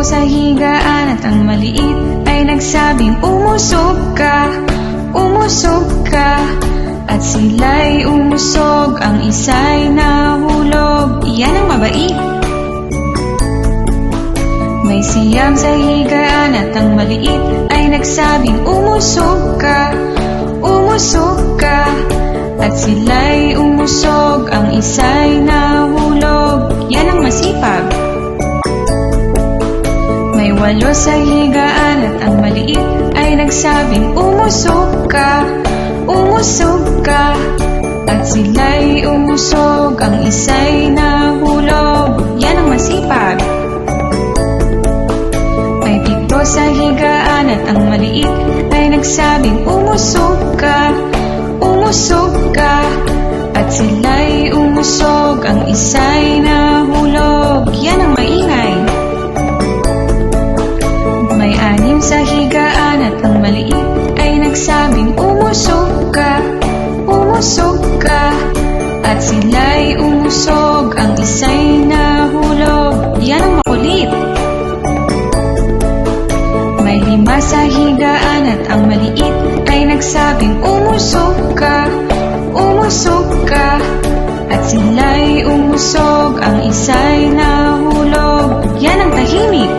sa higaan at ang maliit ay nagsabing umusog ka, umusog ka. At sila'y umusog, ang isa'y nahulog. Iyan ang mabait. May siyam sa higaan at ang maliit ay nagsabing umusog ka, umusog ka. At sila'y umusog, ang isa'y nahulog. Yan ang masipag. May walo sa higaan at ang maliit ay nagsabing umusog ka, umusog ka. At sila'y umusog, ang isa'y nahulog. Yan ang masipag. May pito sa higaan at ang maliit ay nagsabing umusog ka, umusog ka. At sila'y umusog, ang isa'y nahulog. Yan ang maingay. May anim sa higaan at ang maliit ay nagsabing umusog ka, umusog ka. At sila'y umusog, ang isa'y nahulog. Yan ang makulit. May lima sa higaan at ang maliit ay nagsabing umusog ka, umusog ka. At sila'y umusog, ang isa'y nahulog. Yan ang tahimik.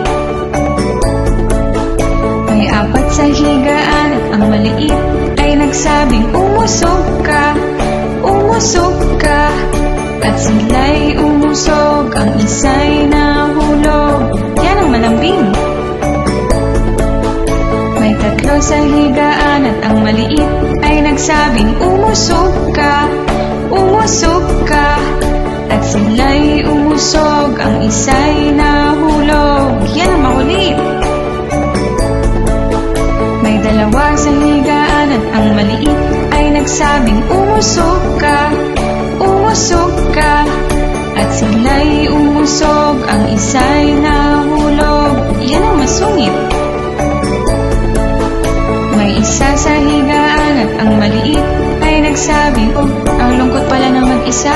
May apat sa higaan at ang maliit ay nagsabing umusog ka, umusog ka. At sila'y umusog, ang isa'y nahulog. Yan ang malambing. May tatlo sa higaan at ang maliit ay nagsabing umusog ka, umusog ka. At sila'y umusog, ang isa'y nahulog. Yan ang makulit. May dalawa sa higaan at ang maliit ay nagsabing umusog ka, umusog ka. At sila'y umusog, ang isa'y nahulog. Yan ang masungit. May isa sa higaan at ang maliit ay nagsabing, oh, ang lungkot pala ng mag-isa.